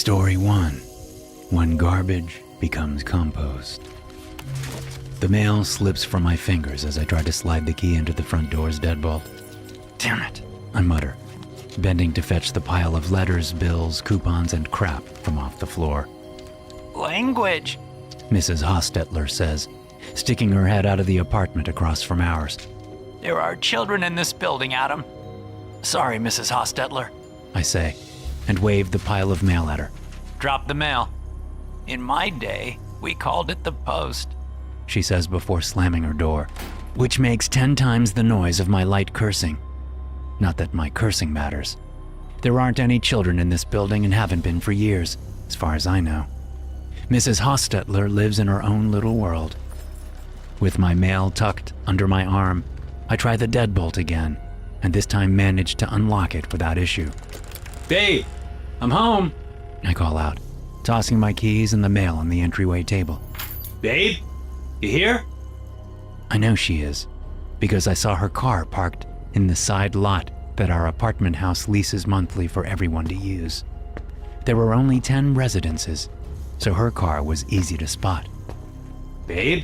Story 1. When garbage becomes compost. The mail slips from my fingers as I try to slide the key into the front door's deadbolt. Damn it, I mutter, bending to fetch the pile of letters, bills, coupons, and crap from off the floor. Language, Mrs. Hostetler says, sticking her head out of the apartment across from ours. There are children in this building, Adam. Sorry, Mrs. Hostetler. I say, and wave the pile of mail at her. Drop the mail. In my day, we called it the post, she says before slamming her door, which makes 10 times the noise of my light cursing. Not that my cursing matters. There aren't any children in this building and haven't been for years, as far as I know. Mrs. Hostetler lives in her own little world. With my mail tucked under my arm, I try the deadbolt again, and this time manage to unlock it without issue. Babe, I'm home, I call out, tossing my keys and the mail on the entryway table. Babe, you here? I know she is, because I saw her car parked in the side lot that our apartment house leases monthly for everyone to use. There were only 10 residences, so her car was easy to spot. Babe?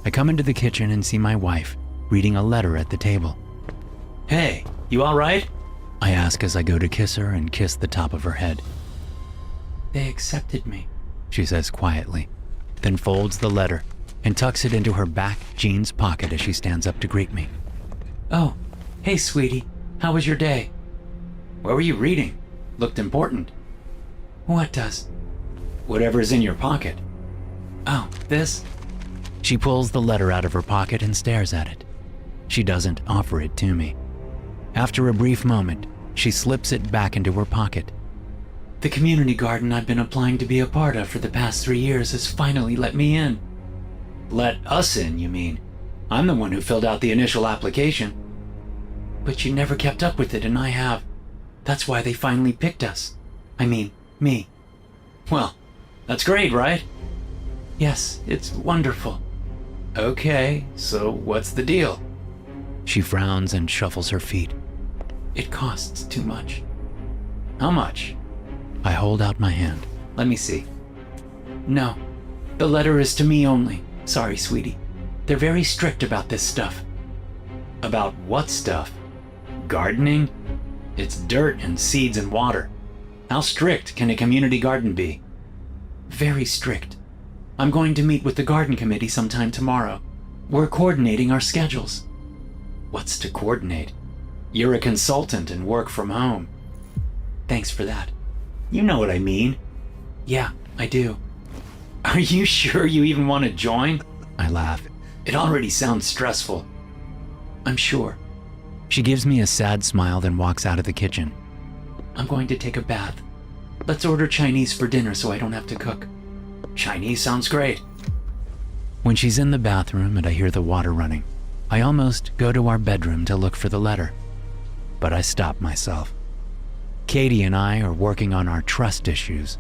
I come into the kitchen and see my wife reading a letter at the table. Hey, you all right? I ask as I go to kiss her and kiss the top of her head. They accepted me, she says quietly, then folds the letter and tucks it into her back jeans pocket as she stands up to greet me. Oh, hey sweetie, how was your day? What were you reading? Looked important. What does? Whatever's in your pocket. Oh, this? She pulls the letter out of her pocket and stares at it. She doesn't offer it to me. After a brief moment, she slips it back into her pocket. The community garden I've been applying to be a part of for the past 3 years has finally let me in. Let us in, you mean? I'm the one who filled out the initial application. But you never kept up with it, and I have. That's why they finally picked us. I mean, me. Well, that's great, right? Yes, it's wonderful. Okay, so what's the deal? She frowns and shuffles her feet. It costs too much. How much? I hold out my hand. Let me see. No, the letter is to me only. Sorry, sweetie. They're very strict about this stuff. About what stuff? Gardening? It's dirt and seeds and water. How strict can a community garden be? Very strict. I'm going to meet with the garden committee sometime tomorrow. We're coordinating our schedules. What's to coordinate? You're a consultant and work from home. Thanks for that. You know what I mean. Yeah, I do. Are you sure you even want to join? I laugh. It already sounds stressful. I'm sure. She gives me a sad smile, then walks out of the kitchen. I'm going to take a bath. Let's order Chinese for dinner so I don't have to cook. Chinese sounds great. When she's in the bathroom and I hear the water running, I almost go to our bedroom to look for the letter. But I stop myself. Katie and I are working on our trust issues.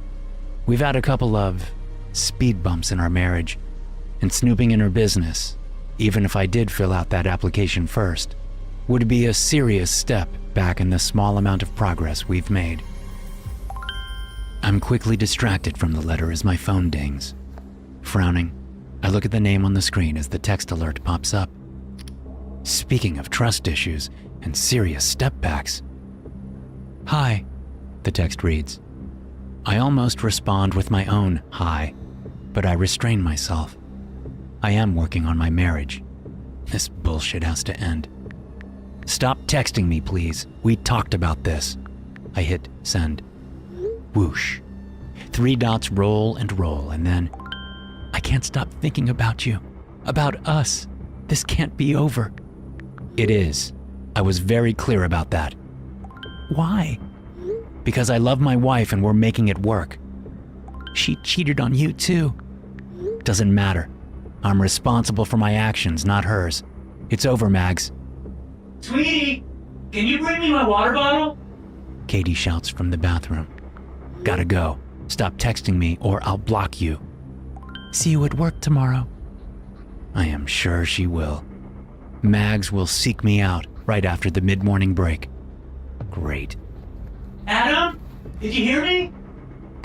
We've had a couple of speed bumps in our marriage, and snooping in her business, even if I did fill out that application first, would be a serious step back in the small amount of progress we've made. I'm quickly distracted from the letter as my phone dings. Frowning, I look at the name on the screen as the text alert pops up. Speaking of trust issues and serious step backs. Hi, the text reads. I almost respond with my own hi, but I restrain myself. I am working on my marriage. This bullshit has to end. Stop texting me, please. We talked about this. I hit send. Whoosh. 3 dots roll and roll, and then I can't stop thinking about you, about us. This can't be over. It is. I was very clear about that. Why? Because I love my wife and we're making it work. She cheated on you too. Doesn't matter. I'm responsible for my actions, not hers. It's over, Mags. Sweetie, can you bring me my water bottle? Katie shouts from the bathroom. Gotta go. Stop texting me or I'll block you. See you at work tomorrow. I am sure she will. Mags will seek me out right after the mid-morning break. Great. Adam, did you hear me?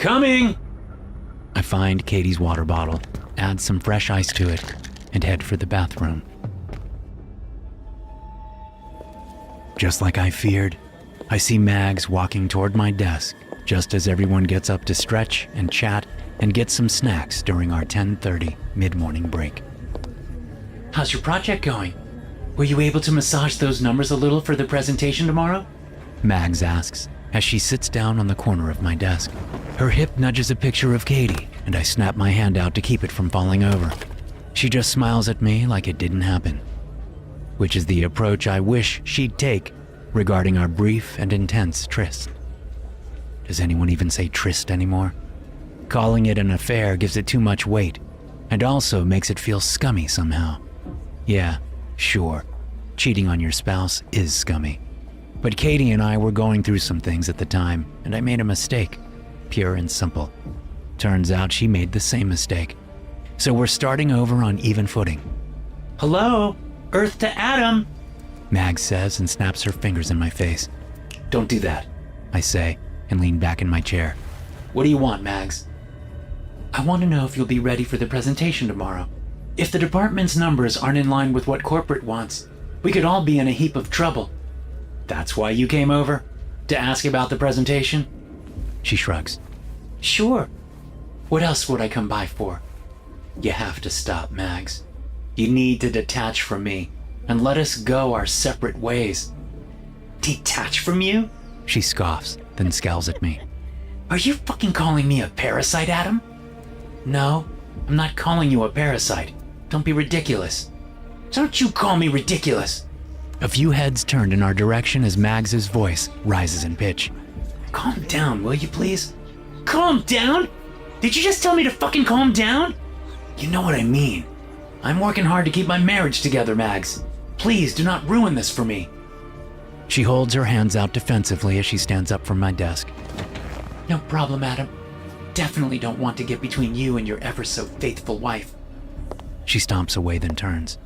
Coming! I find Katie's water bottle, add some fresh ice to it, and head for the bathroom. Just like I feared, I see Mags walking toward my desk just as everyone gets up to stretch and chat and get some snacks during our 10:30 mid-morning break. How's your project going? Were you able to massage those numbers a little for the presentation tomorrow? Mags asks as she sits down on the corner of my desk. Her hip nudges a picture of Katie, and I snap my hand out to keep it from falling over. She just smiles at me like it didn't happen, which is the approach I wish she'd take regarding our brief and intense tryst. Does anyone even say tryst anymore? Calling it an affair gives it too much weight, and also makes it feel scummy somehow. Yeah, sure, cheating on your spouse is scummy. But Katie and I were going through some things at the time, and I made a mistake, pure and simple. Turns out she made the same mistake. So we're starting over on even footing. Hello, Earth to Adam, Mag says and snaps her fingers in my face. Don't do that, I say, and lean back in my chair. What do you want, Mags? I want to know if you'll be ready for the presentation tomorrow. If the department's numbers aren't in line with what corporate wants, we could all be in a heap of trouble. That's why you came over? To ask about the presentation? She shrugs. Sure. What else would I come by for? You have to stop, Mags. You need to detach from me and let us go our separate ways. Detach from you? She scoffs, then scowls at me. Are you fucking calling me a parasite, Adam? No, I'm not calling you a parasite. Don't be ridiculous. Don't you call me ridiculous. A few heads turned in our direction as Mags's voice rises in pitch. Calm down, will you please? Calm down? Did you just tell me to fucking calm down? You know what I mean. I'm working hard to keep my marriage together, Mags. Please do not ruin this for me. She holds her hands out defensively as she stands up from my desk. No problem, Adam. Definitely don't want to get between you and your ever so faithful wife. She stomps away, then turns.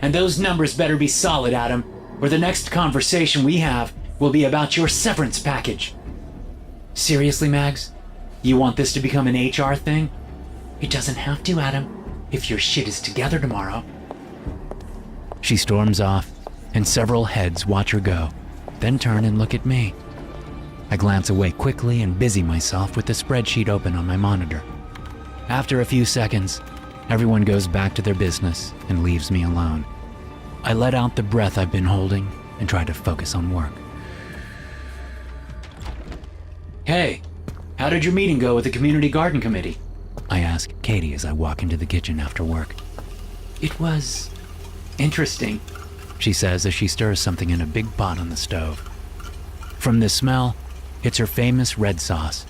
And those numbers better be solid, Adam, or the next conversation we have will be about your severance package. Seriously, Mags? You want this to become an HR thing? It doesn't have to, Adam, if your shit is together tomorrow. She storms off, and several heads watch her go, then turn and look at me. I glance away quickly and busy myself with the spreadsheet open on my monitor. After a few seconds, everyone goes back to their business and leaves me alone. I let out the breath I've been holding and try to focus on work. Hey, how did your meeting go with the community garden committee? I ask Katie as I walk into the kitchen after work. It was interesting, she says as she stirs something in a big pot on the stove. From the smell, it's her famous red sauce.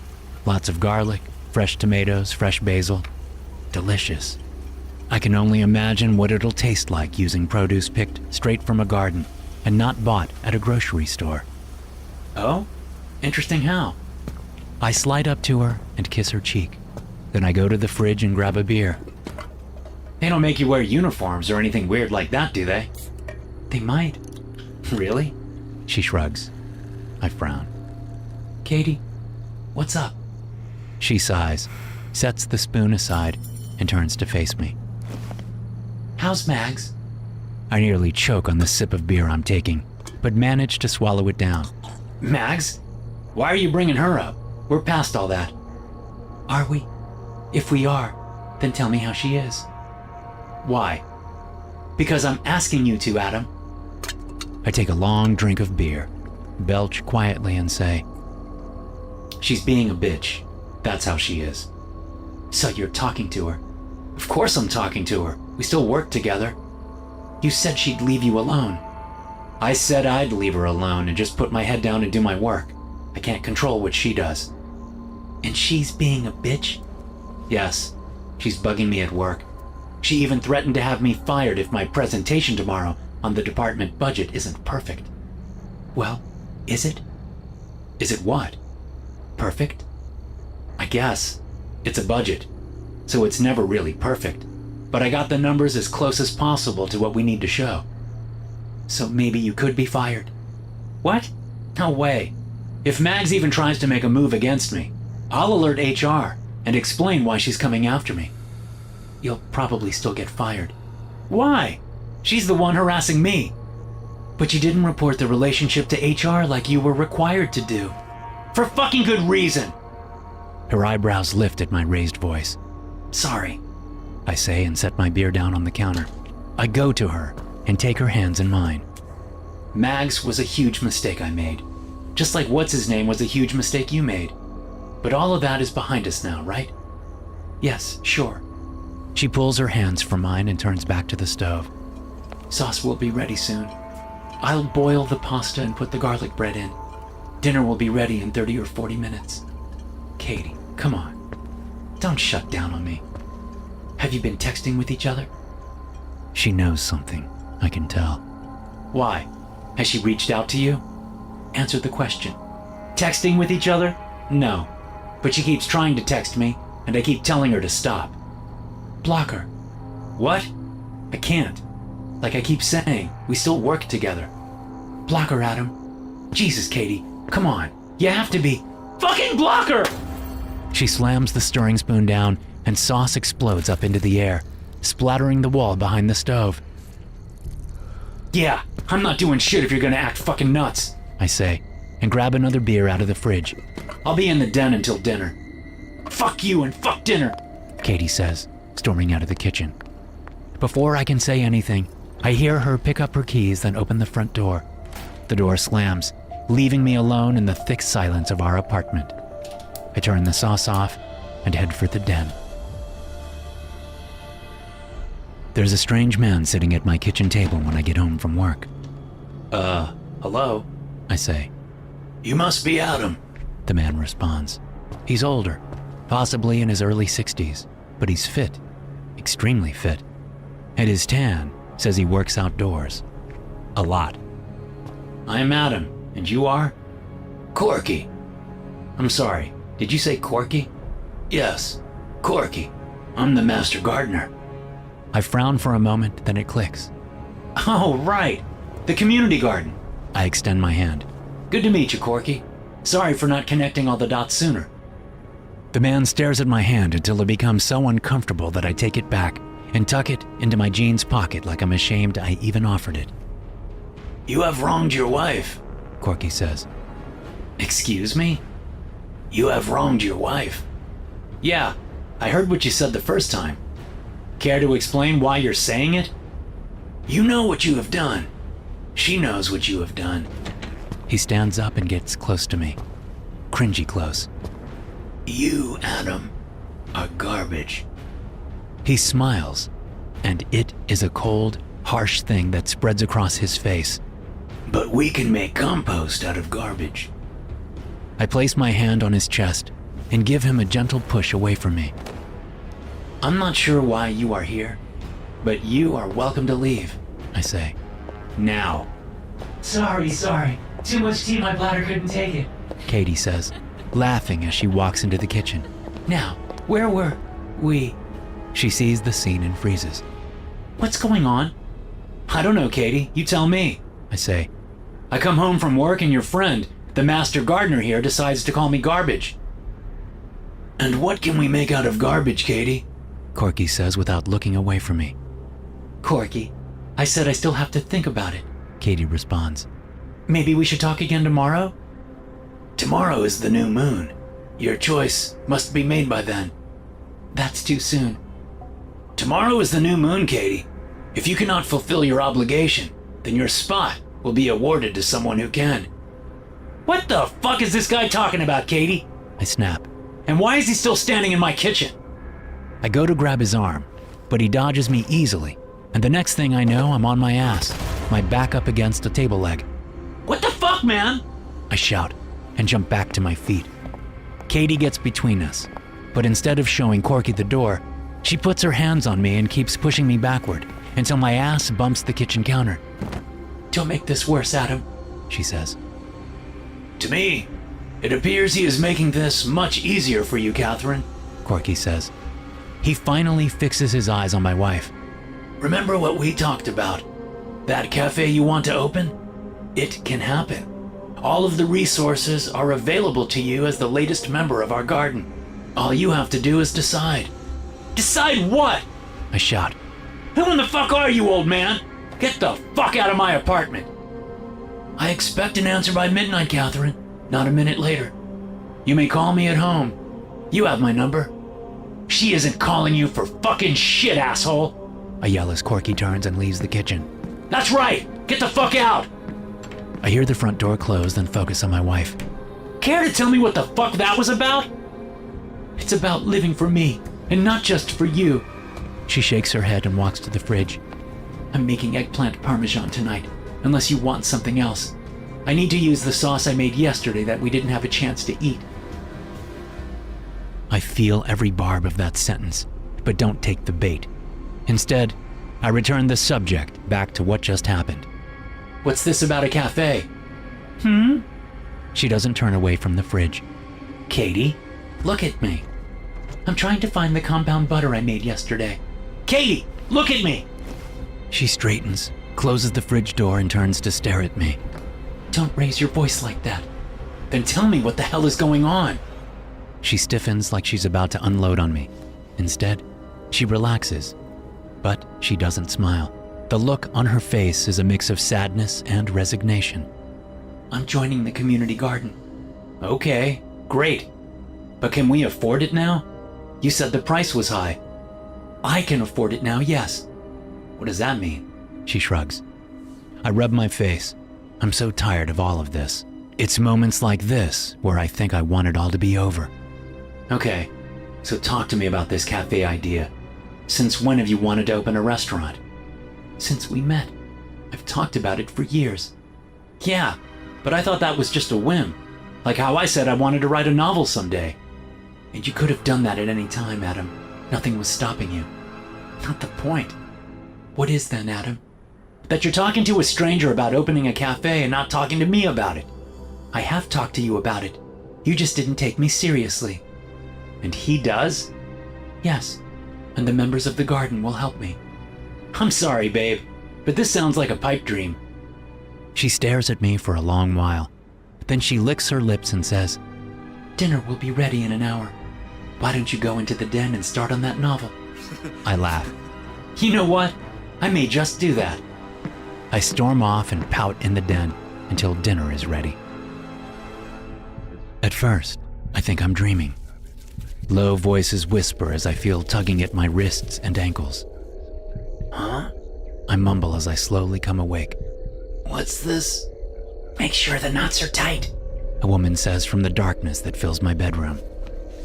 Lots of garlic, fresh tomatoes, fresh basil. Delicious. I can only imagine what it'll taste like using produce picked straight from a garden and not bought at a grocery store. Oh? Interesting how? I slide up to her and kiss her cheek. Then I go to the fridge and grab a beer. They don't make you wear uniforms or anything weird like that, do they? They might. Really? She shrugs. I frown. Katie, what's up? She sighs, sets the spoon aside, and turns to face me. How's Mags? I nearly choke on the sip of beer I'm taking, but manage to swallow it down. Mags? Why are you bringing her up? We're past all that. Are we? If we are, then tell me how she is. Why? Because I'm asking you to, Adam. I take a long drink of beer, belch quietly and say, she's being a bitch. That's how she is. So you're talking to her? Of course I'm talking to her. We still work together. You said she'd leave you alone. I said I'd leave her alone and just put my head down and do my work. I can't control what she does. And she's being a bitch? Yes, she's bugging me at work. She even threatened to have me fired if my presentation tomorrow on the department budget isn't perfect. Well, is it? Is it what? Perfect? I guess. It's a budget, so it's never really perfect. But I got the numbers as close as possible to what we need to show. So maybe you could be fired. What? No way. If Mags even tries to make a move against me, I'll alert HR and explain why she's coming after me. You'll probably still get fired. Why? She's the one harassing me. But you didn't report the relationship to HR like you were required to do. For fucking good reason. Her eyebrows lift at my raised voice. Sorry, I say and set my beer down on the counter. I go to her and take her hands in mine. Mags was a huge mistake I made. Just like what's-his-name was a huge mistake you made. But all of that is behind us now, right? Yes, sure. She pulls her hands from mine and turns back to the stove. Sauce will be ready soon. I'll boil the pasta and put the garlic bread in. Dinner will be ready in 30 or 40 minutes. Katie, come on. Don't shut down on me. Have you been texting with each other? She knows something, I can tell. Why? Has she reached out to you? Answer the question. Texting with each other? No. But she keeps trying to text me, and I keep telling her to stop. Block her. What? I can't. Like I keep saying, we still work together. Block her, Adam. Jesus, Katie, come on. You have to be. Fucking block her! She slams the stirring spoon down, and sauce explodes up into the air, splattering the wall behind the stove. Yeah, I'm not doing shit if you're gonna act fucking nuts, I say, and grab another beer out of the fridge. I'll be in the den until dinner. Fuck you and fuck dinner, Katie says, storming out of the kitchen. Before I can say anything, I hear her pick up her keys, then open the front door. The door slams, leaving me alone in the thick silence of our apartment. I turn the sauce off and head for the den. There's a strange man sitting at my kitchen table when I get home from work. Hello? I say. You must be Adam, the man responds. He's older, possibly in his early 60s, but he's fit, extremely fit. And his tan says he works outdoors. A lot. I'm Adam, and you are? Corky. I'm sorry, did you say Corky? Yes, Corky. I'm the master gardener. I frown for a moment, then it clicks. Oh, right. The community garden. I extend my hand. Good to meet you, Corky. Sorry for not connecting all the dots sooner. The man stares at my hand until it becomes so uncomfortable that I take it back and tuck it into my jeans pocket like I'm ashamed I even offered it. You have wronged your wife, Corky says. Excuse me? You have wronged your wife. Yeah, I heard what you said the first time. Care to explain why you're saying it? You know what you have done. She knows what you have done. He stands up and gets close to me. Cringy close. You, Adam, are garbage. He smiles, and it is a cold, harsh thing that spreads across his face. But we can make compost out of garbage. I place my hand on his chest and give him a gentle push away from me. I'm not sure why you are here, but you are welcome to leave, I say. Now. Sorry. Too much tea, my bladder couldn't take it, Katie says, laughing as she walks into the kitchen. Now, where were we? She sees the scene and freezes. What's going on? I don't know, Katie. You tell me, I say. I come home from work and your friend, the master gardener here, decides to call me garbage. And what can we make out of garbage, Katie? Corky says without looking away from me. Corky, I said I still have to think about it, Katie responds. Maybe we should talk again tomorrow? Tomorrow is the new moon. Your choice must be made by then. That's too soon. Tomorrow is the new moon, Katie. If you cannot fulfill your obligation, then your spot will be awarded to someone who can. What the fuck is this guy talking about, Katie? I snap. And why is he still standing in my kitchen? I go to grab his arm, but he dodges me easily, and the next thing I know, I'm on my ass, my back up against a table leg. What the fuck, man? I shout and jump back to my feet. Katie gets between us, but instead of showing Corky the door, she puts her hands on me and keeps pushing me backward until my ass bumps the kitchen counter. Don't make this worse, Adam, she says. To me, it appears he is making this much easier for you, Catherine, Corky says. He finally fixes his eyes on my wife. Remember what we talked about? That cafe you want to open? It can happen. All of the resources are available to you as the latest member of our garden. All you have to do is decide. Decide what? I shout. Who in the fuck are you, old man? Get the fuck out of my apartment. I expect an answer by midnight, Catherine. Not a minute later. You may call me at home. You have my number. She isn't calling you for fucking shit, asshole. I yell as Corky turns and leaves the kitchen. That's right! Get the fuck out! I hear the front door close, then focus on my wife. Care to tell me what the fuck that was about? It's about living for me, and not just for you. She shakes her head and walks to the fridge. I'm making eggplant parmesan tonight, unless you want something else. I need to use the sauce I made yesterday that we didn't have a chance to eat. I feel every barb of that sentence, but don't take the bait. Instead, I return the subject back to what just happened. What's this about a cafe? She doesn't turn away from the fridge. Katie, look at me. I'm trying to find the compound butter I made yesterday. Katie, look at me! She straightens, closes the fridge door, and turns to stare at me. Don't raise your voice like that. Then tell me what the hell is going on. She stiffens like she's about to unload on me. Instead, she relaxes, but she doesn't smile. The look on her face is a mix of sadness and resignation. I'm joining the community garden. Okay, great. But can we afford it now? You said the price was high. I can afford it now, yes. What does that mean? She shrugs. I rub my face. I'm so tired of all of this. It's moments like this where I think I want it all to be over. Okay, so talk to me about this cafe idea. Since when have you wanted to open a restaurant? Since we met. I've talked about it for years. Yeah, but I thought that was just a whim. Like how I said I wanted to write a novel someday. And you could have done that at any time, Adam. Nothing was stopping you. Not the point. What is then, Adam? That you're talking to a stranger about opening a cafe and not talking to me about it. I have talked to you about it. You just didn't take me seriously. And he does? Yes. And the members of the garden will help me. I'm sorry, babe, but this sounds like a pipe dream. She stares at me for a long while. Then she licks her lips and says, Dinner will be ready in an hour. Why don't you go into the den and start on that novel? I laugh. You know what? I may just do that. I storm off and pout in the den until dinner is ready. At first, I think I'm dreaming. Low voices whisper as I feel tugging at my wrists and ankles. Huh? I mumble as I slowly come awake. What's this? Make sure the knots are tight, a woman says from the darkness that fills my bedroom.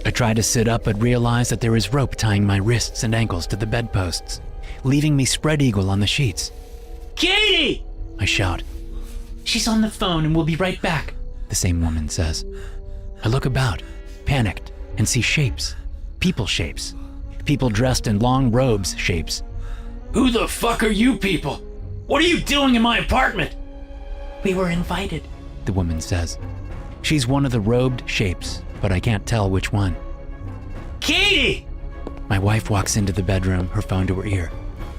I try to sit up but realize that there is rope tying my wrists and ankles to the bedposts, leaving me spread eagle on the sheets. Katie! I shout. She's on the phone and will be right back, the same woman says. I look about, panicked, and see shapes. People shapes. People dressed in long robes shapes. Who the fuck are you people? What are you doing in my apartment? We were invited, the woman says. She's one of the robed shapes, but I can't tell which one. Katie! My wife walks into the bedroom, her phone to her ear.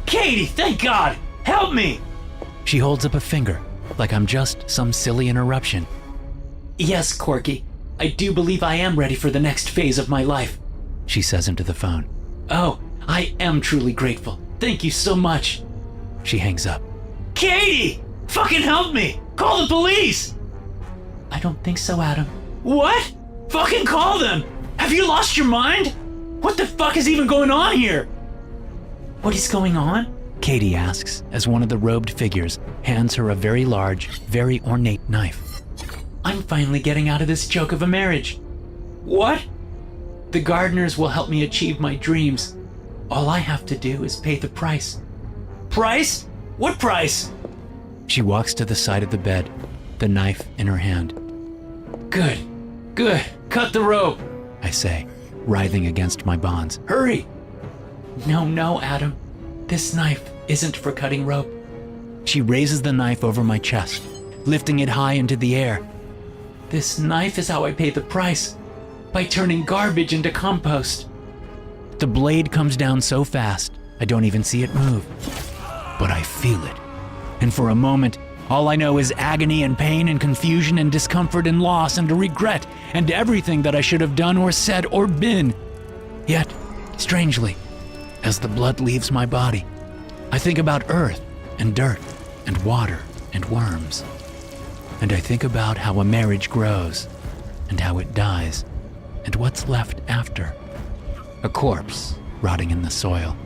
Katie, thank God! Help me! She holds up a finger, like I'm just some silly interruption. Yes, Corky, I do believe I am ready for the next phase of my life, she says into the phone. Oh, I am truly grateful. Thank you so much. She hangs up. Katie! Fucking help me! Call the police! I don't think so, Adam. What? Fucking call them! Have you lost your mind? What the fuck is even going on here? What is going on? Katie asks as one of the robed figures hands her a very large, very ornate knife. I'm finally getting out of this joke of a marriage. What? The gardeners will help me achieve my dreams. All I have to do is pay the price. Price? What price? She walks to the side of the bed, the knife in her hand. Good. Cut the rope, I say, writhing against my bonds. Hurry! No, Adam. This knife isn't for cutting rope. She raises the knife over my chest, lifting it high into the air. This knife is how I pay the price, by turning garbage into compost. The blade comes down so fast, I don't even see it move. But I feel it, and for a moment, All I know is agony and pain and confusion and discomfort and loss and regret and everything that I should have done or said or been. Yet, strangely, as the blood leaves my body, I think about earth and dirt and water and worms. And I think about how a marriage grows and how it dies and what's left after. A corpse rotting in the soil,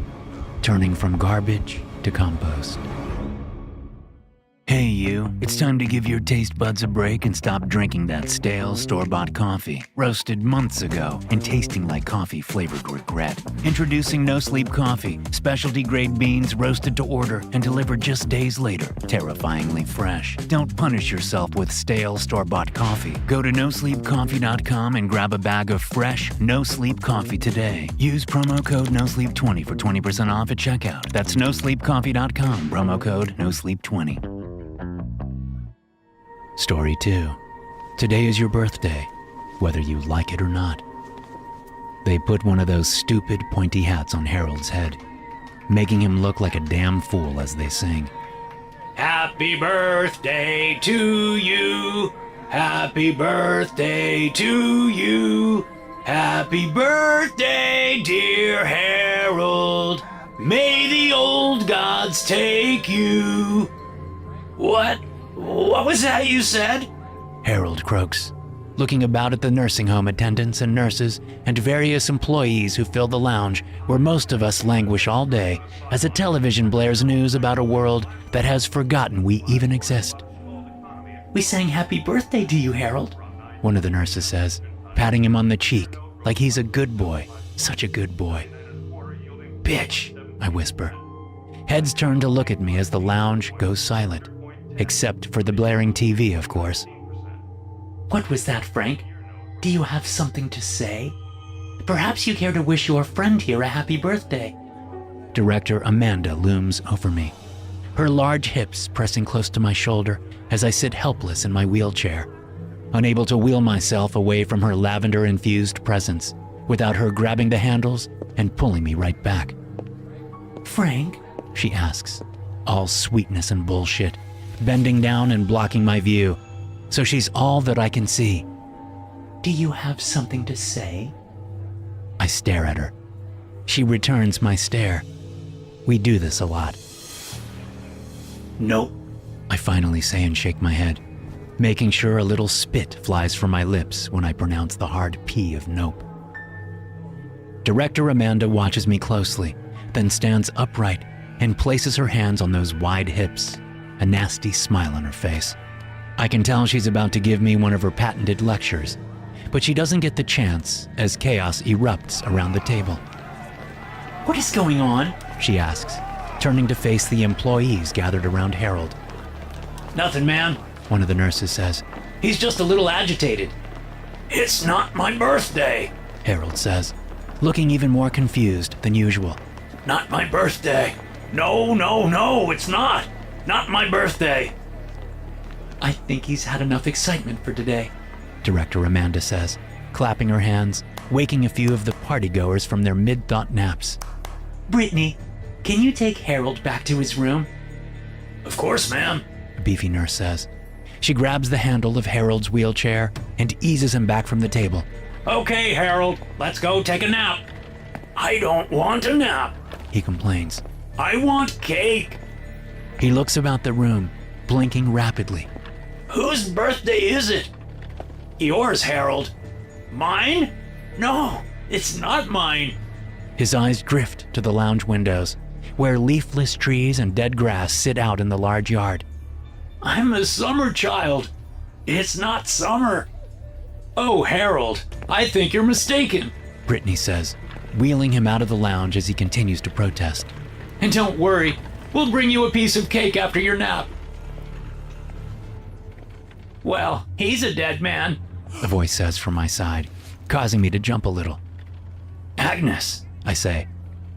turning from garbage to compost. Hey you, it's time to give your taste buds a break and stop drinking that stale store-bought coffee, roasted months ago and tasting like coffee flavored regret. Introducing No Sleep Coffee, specialty grade beans roasted to order and delivered just days later, terrifyingly fresh. Don't punish yourself with stale store-bought coffee. Go to nosleepcoffee.com and grab a bag of fresh No Sleep Coffee today. Use promo code NOSLEEP20 for 20% off at checkout. That's nosleepcoffee.com, promo code NOSLEEP20. Story 2. Today is your birthday, whether you like it or not. They put one of those stupid pointy hats on Harold's head, making him look like a damn fool as they sing. Happy birthday to you. Happy birthday to you. Happy birthday, dear Harold. May the old gods take you. What was that you said? Harold croaks, looking about at the nursing home attendants and nurses and various employees who fill the lounge where most of us languish all day as a television blares news about a world that has forgotten we even exist. We sang happy birthday to you, Harold, one of the nurses says, patting him on the cheek like he's a good boy, such a good boy. Bitch, I whisper. Heads turn to look at me as the lounge goes silent. Except for the blaring TV, of course. What was that, Frank? Do you have something to say? Perhaps you care to wish your friend here a happy birthday. Director Amanda looms over me, her large hips pressing close to my shoulder as I sit helpless in my wheelchair, unable to wheel myself away from her lavender-infused presence without her grabbing the handles and pulling me right back. Frank, she asks, all sweetness and bullshit, bending down and blocking my view, so she's all that I can see. Do you have something to say? I stare at her. She returns my stare. We do this a lot. Nope, I finally say and shake my head, making sure a little spit flies from my lips when I pronounce the hard P of nope. Director Amanda watches me closely, then stands upright and places her hands on those wide hips, a nasty smile on her face. I can tell she's about to give me one of her patented lectures, but she doesn't get the chance as chaos erupts around the table. What is going on? She asks, turning to face the employees gathered around Harold. Nothing, ma'am, one of the nurses says. He's just a little agitated. It's not my birthday, Harold says, looking even more confused than usual. Not my birthday. No, it's not. Not my birthday. I think he's had enough excitement for today, Director Amanda says, clapping her hands, waking a few of the partygoers from their mid-thought naps. Brittany, can you take Harold back to his room? Of course, ma'am, a beefy nurse says. She grabs the handle of Harold's wheelchair and eases him back from the table. Okay, Harold, let's go take a nap. I don't want a nap, he complains. I want cake. He looks about the room, blinking rapidly. Whose birthday is it? Yours, Harold. Mine? No, it's not mine. His eyes drift to the lounge windows, where leafless trees and dead grass sit out in the large yard. I'm a summer child. It's not summer. Oh, Harold, I think you're mistaken, Brittany says, wheeling him out of the lounge as he continues to protest. And don't worry, we'll bring you a piece of cake after your nap. Well, he's a dead man, a voice says from my side, causing me to jump a little. Agnes, I say,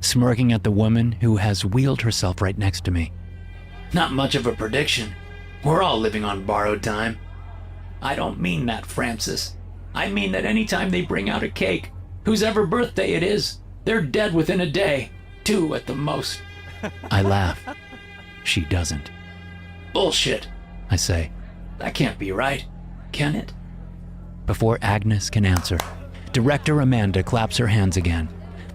smirking at the woman who has wheeled herself right next to me. Not much of a prediction. We're all living on borrowed time. I don't mean that, Francis. I mean that anytime they bring out a cake, whose ever birthday it is, they're dead within a day, 2 at the most. I laugh. She doesn't. Bullshit. I say. That can't be right, can it? Before Agnes can answer, Director Amanda claps her hands again,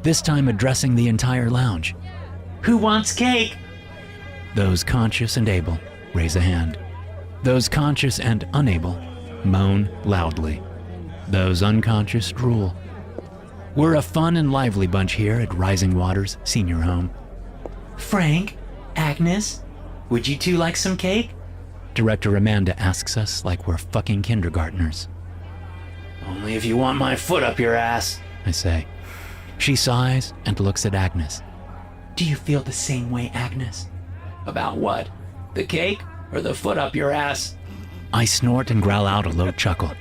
this time addressing the entire lounge. Who wants cake? Those conscious and able raise a hand. Those conscious and unable moan loudly. Those unconscious drool. We're a fun and lively bunch here at Rising Waters Senior Home. Frank, Agnes, would you two like some cake? Director Amanda asks us like we're fucking kindergartners. Only if you want my foot up your ass, I say. She sighs and looks at Agnes. Do you feel the same way, Agnes? About what? The cake or the foot up your ass? I snort and growl out a low chuckle.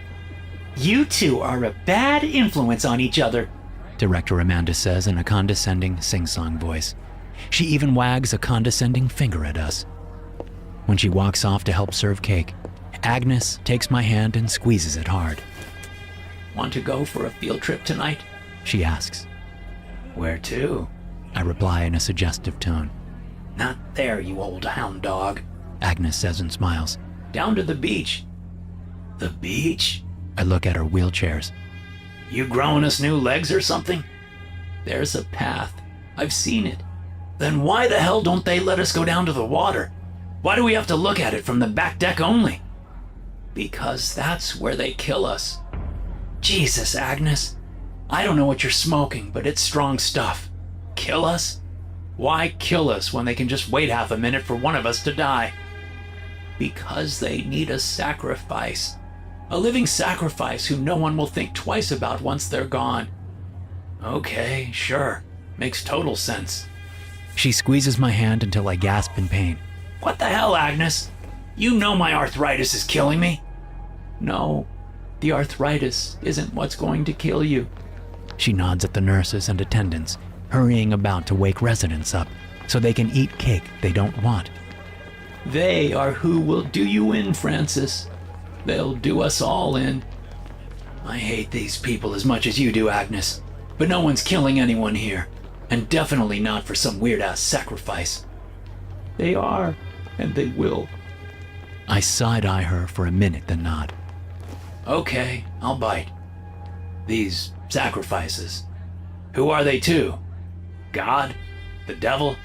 You two are a bad influence on each other, Director Amanda says in a condescending sing-song voice. She even wags a condescending finger at us. When she walks off to help serve cake, Agnes takes my hand and squeezes it hard. Want to go for a field trip tonight? She asks. Where to? I reply in a suggestive tone. Not there, you old hound dog, Agnes says and smiles. Down to the beach. The beach? I look at her wheelchairs. You growing us new legs or something? There's a path. I've seen it. Then why the hell don't they let us go down to the water? Why do we have to look at it from the back deck only? Because that's where they kill us. Jesus, Agnes. I don't know what you're smoking, but it's strong stuff. Kill us? Why kill us when they can just wait half a minute for one of us to die? Because they need a sacrifice. A living sacrifice who no one will think twice about once they're gone. Okay, sure. Makes total sense. She squeezes my hand until I gasp in pain. What the hell, Agnes? You know my arthritis is killing me. No, the arthritis isn't what's going to kill you. She nods at the nurses and attendants, hurrying about to wake residents up so they can eat cake they don't want. They are who will do you in, Francis. They'll do us all in. I hate these people as much as you do, Agnes, but no one's killing anyone here, and definitely not for some weird-ass sacrifice. They are, and they will. I side-eye her for a minute, then nod. Okay, I'll bite. These sacrifices, who are they to? God? The devil?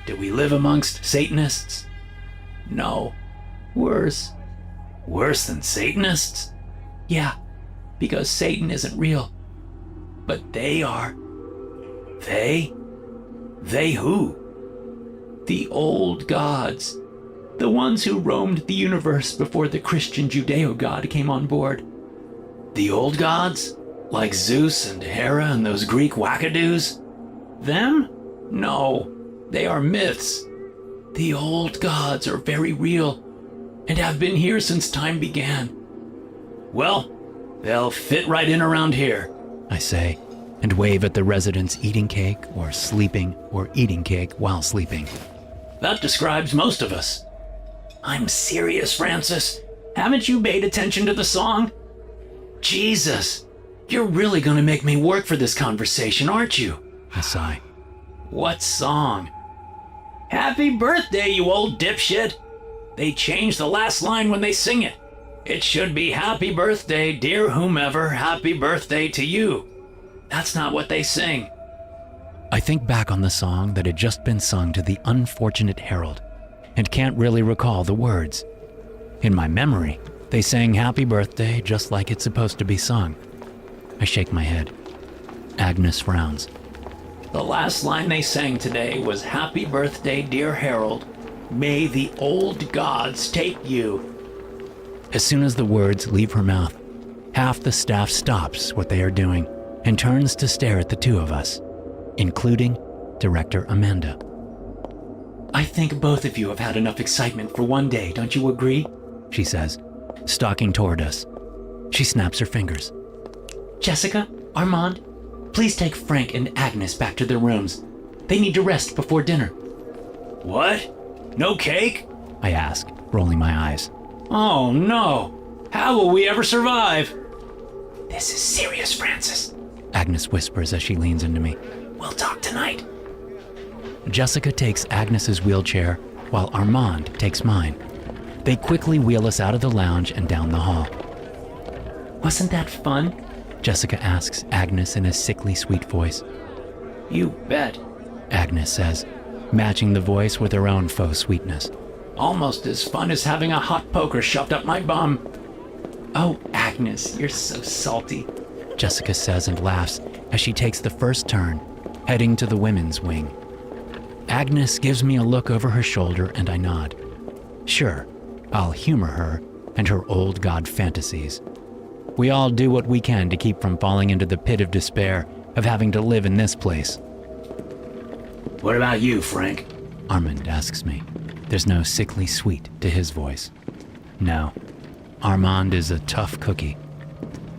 Do we live amongst Satanists? No. Worse. Worse than Satanists? Yeah, because Satan isn't real. But they are. They? They who? The old gods. The ones who roamed the universe before the Christian Judeo-god came on board. The old gods? Like Zeus and Hera and those Greek wackadoos? Them? No, they are myths. The old gods are very real and have been here since time began. Well, they'll fit right in around here, I say, and wave at the residents eating cake or sleeping or eating cake while sleeping. That describes most of us. I'm serious, Francis. Haven't you paid attention to the song? Jesus, you're really gonna make me work for this conversation, aren't you? I sigh. What song? Happy birthday, you old dipshit. They changed the last line when they sing it. It should be happy birthday, dear whomever, happy birthday to you. That's not what they sing. I think back on the song that had just been sung to the unfortunate Harold and can't really recall the words. In my memory, they sang happy birthday just like it's supposed to be sung. I shake my head. Agnes frowns. The last line they sang today was happy birthday, dear Harold. May the old gods take you. As soon as the words leave her mouth, half the staff stops what they are doing and turns to stare at the two of us, including Director Amanda. I think both of you have had enough excitement for one day, don't you agree? She says, stalking toward us. She snaps her fingers. Jessica, Armand, please take Frank and Agnes back to their rooms. They need to rest before dinner. What? No cake? I ask, rolling my eyes. Oh no! How will we ever survive? This is serious, Francis, Agnes whispers as she leans into me. We'll talk tonight. Jessica takes Agnes's wheelchair while Armand takes mine. They quickly wheel us out of the lounge and down the hall. Wasn't that fun? Jessica asks Agnes in a sickly sweet voice. You bet. Agnes says, matching the voice with her own faux sweetness. Almost as fun as having a hot poker shoved up my bum. Oh, Agnes, you're so salty. Jessica says and laughs as she takes the first turn, heading to the women's wing. Agnes gives me a look over her shoulder and I nod. Sure, I'll humor her and her old god fantasies. We all do what we can to keep from falling into the pit of despair of having to live in this place. What about you, Frank? Armand asks me. There's no sickly sweet to his voice. No, Armand is a tough cookie.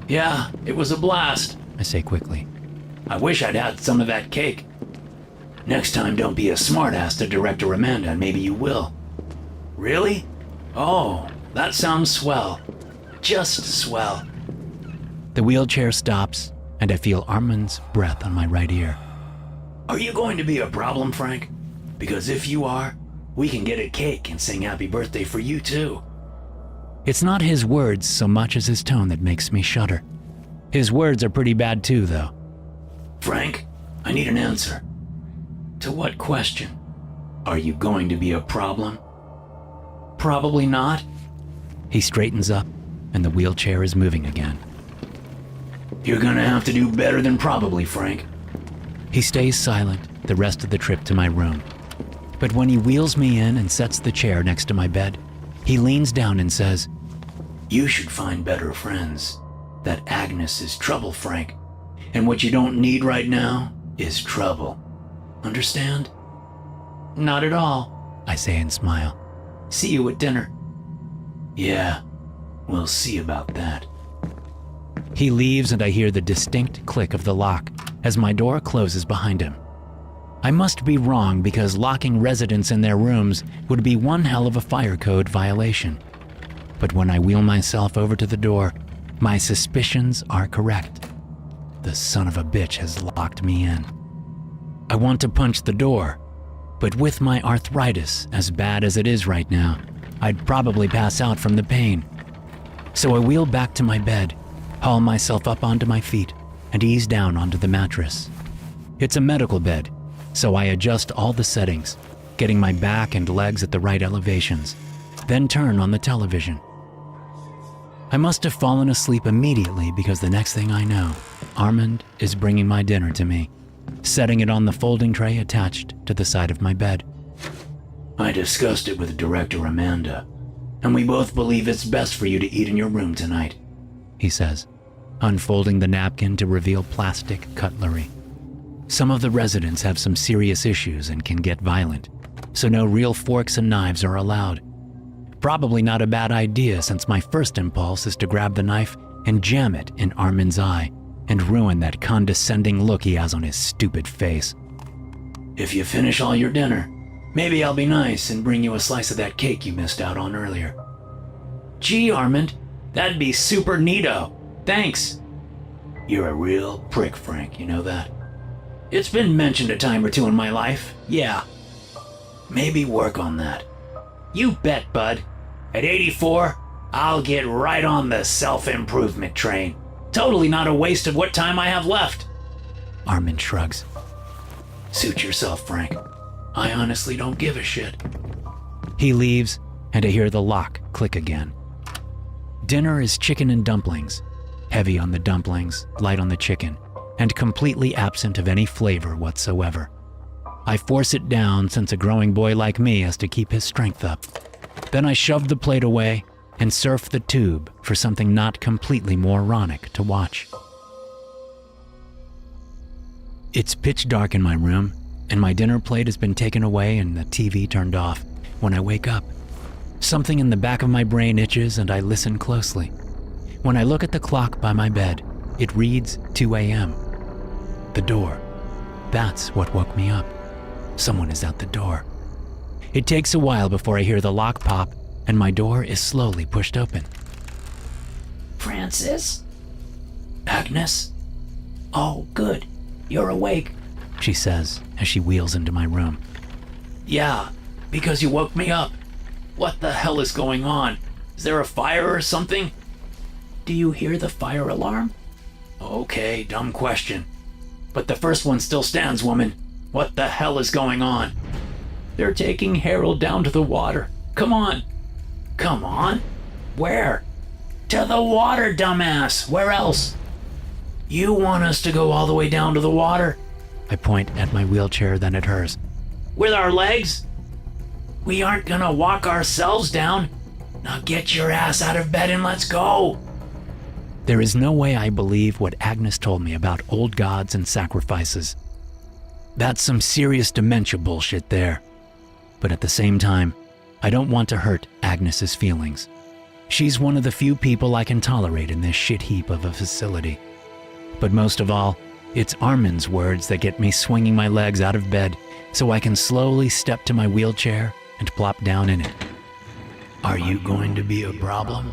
Yeah, it was a blast, I say quickly. I wish I'd had some of that cake. Next time, don't be a smartass to Director Amanda, and maybe you will. Really? Oh, that sounds swell. Just swell. The wheelchair stops, and I feel Armand's breath on my right ear. Are you going to be a problem, Frank? Because if you are, we can get a cake and sing happy birthday for you too. It's not his words so much as his tone that makes me shudder. His words are pretty bad too, though. Frank, I need an answer. To what question? Are you going to be a problem? Probably not. He straightens up, and the wheelchair is moving again. You're gonna have to do better than probably, Frank. He stays silent the rest of the trip to my room. But when he wheels me in and sets the chair next to my bed, he leans down and says, You should find better friends. That Agnes is trouble, Frank. And what you don't need right now is trouble. Understand? Not at all, I say and smile. See you at dinner. Yeah, we'll see about that. He leaves and I hear the distinct click of the lock as my door closes behind him. I must be wrong because locking residents in their rooms would be one hell of a fire code violation. But when I wheel myself over to the door, my suspicions are correct. The son of a bitch has locked me in. I want to punch the door, but with my arthritis as bad as it is right now, I'd probably pass out from the pain. So I wheel back to my bed, haul myself up onto my feet, and ease down onto the mattress. It's a medical bed, so I adjust all the settings, getting my back and legs at the right elevations, then turn on the television. I must have fallen asleep immediately because the next thing I know, Armand is bringing my dinner to me, setting it on the folding tray attached to the side of my bed. I discussed it with Director Amanda, and we both believe it's best for you to eat in your room tonight, he says, unfolding the napkin to reveal plastic cutlery. Some of the residents have some serious issues and can get violent, so no real forks and knives are allowed. Probably not a bad idea since my first impulse is to grab the knife and jam it in Armand's eye and ruin that condescending look he has on his stupid face. If you finish all your dinner, maybe I'll be nice and bring you a slice of that cake you missed out on earlier. Gee, Armand, that'd be super neato. Thanks. You're a real prick, Frank, you know that? It's been mentioned a time or two in my life, yeah. Maybe work on that. You bet, bud. At 84, I'll get right on the self-improvement train. Totally not a waste of what time I have left. Armand shrugs. Suit yourself, Frank. I honestly don't give a shit. He leaves, and I hear the lock click again. Dinner is chicken and dumplings, heavy on the dumplings, light on the chicken, and completely absent of any flavor whatsoever. I force it down since a growing boy like me has to keep his strength up. Then I shove the plate away and surf the tube for something not completely moronic to watch. It's pitch dark in my room, and my dinner plate has been taken away and the TV turned off when I wake up. Something in the back of my brain itches and I listen closely. When I look at the clock by my bed, it reads 2 a.m. The door. That's what woke me up. Someone is at the door. It takes a while before I hear the lock pop and my door is slowly pushed open. Francis? Agnes? Oh, good. You're awake. She says as she wheels into my room. Yeah, because you woke me up. What the hell is going on? Is there a fire or something? Do you hear the fire alarm? Okay, dumb question. But the first one still stands, woman. What the hell is going on? They're taking Harold down to the water. Come on. Come on? Where? To the water, dumbass. Where else? You want us to go all the way down to the water? I point at my wheelchair, then at hers. With our legs? We aren't gonna walk ourselves down. Now get your ass out of bed and let's go. There is no way I believe what Agnes told me about old gods and sacrifices. That's some serious dementia bullshit there. But at the same time, I don't want to hurt Agnes's feelings. She's one of the few people I can tolerate in this shit heap of a facility. But most of all, it's Armin's words that get me swinging my legs out of bed so I can slowly step to my wheelchair and plop down in it. Are you going to be a problem?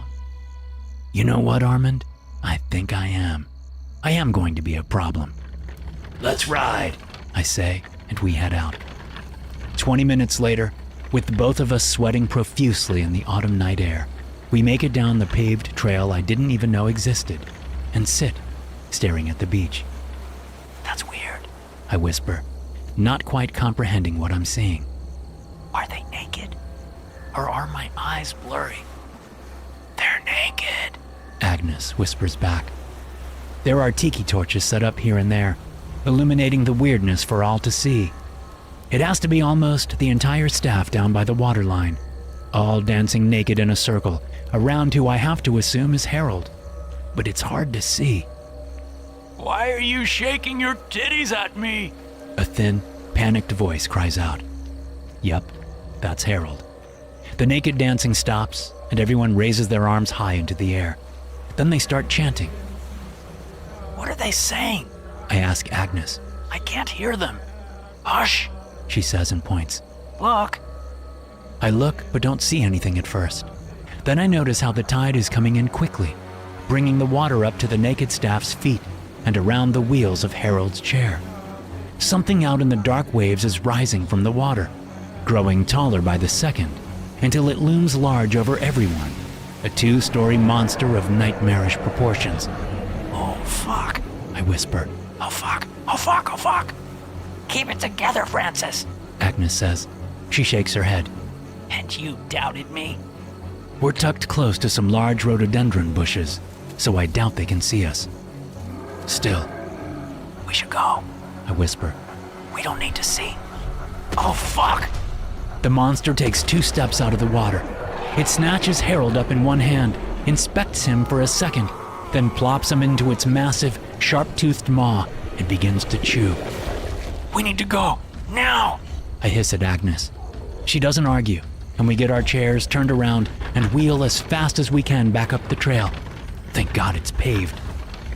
You know what, Armand? I think I am. I am going to be a problem. Let's ride, I say, and we head out. 20 minutes later, with both of us sweating profusely in the autumn night air, we make it down the paved trail I didn't even know existed and sit, staring at the beach. That's weird, I whisper, not quite comprehending what I'm seeing. Are they naked? Or are my eyes blurry? They're naked, Agnes whispers back. There are tiki torches set up here and there, illuminating the weirdness for all to see. It has to be almost the entire staff down by the waterline, all dancing naked in a circle around who I have to assume is Harold. But it's hard to see. Why are you shaking your titties at me? A thin, panicked voice cries out. Yup, that's Harold. The naked dancing stops, and everyone raises their arms high into the air. Then they start chanting. What are they saying? I ask Agnes. I can't hear them. Hush, she says and points. Look. I look but don't see anything at first. Then I notice how the tide is coming in quickly, bringing the water up to the naked staff's feet and around the wheels of Harold's chair. Something out in the dark waves is rising from the water, growing taller by the second, until it looms large over everyone, a 2-story monster of nightmarish proportions. Oh, fuck, I whisper. Oh, fuck, oh, fuck, oh, fuck. Keep it together, Francis, Agnes says. She shakes her head. And you doubted me? We're tucked close to some large rhododendron bushes, so I doubt they can see us. Still, we should go, I whisper. We don't need to see. Oh, fuck. The monster takes 2 steps out of the water. It snatches Harold up in one hand, inspects him for a second, then plops him into its massive, sharp-toothed maw and begins to chew. We need to go, now! I hiss at Agnes. She doesn't argue, and we get our chairs turned around and wheel as fast as we can back up the trail. Thank God it's paved.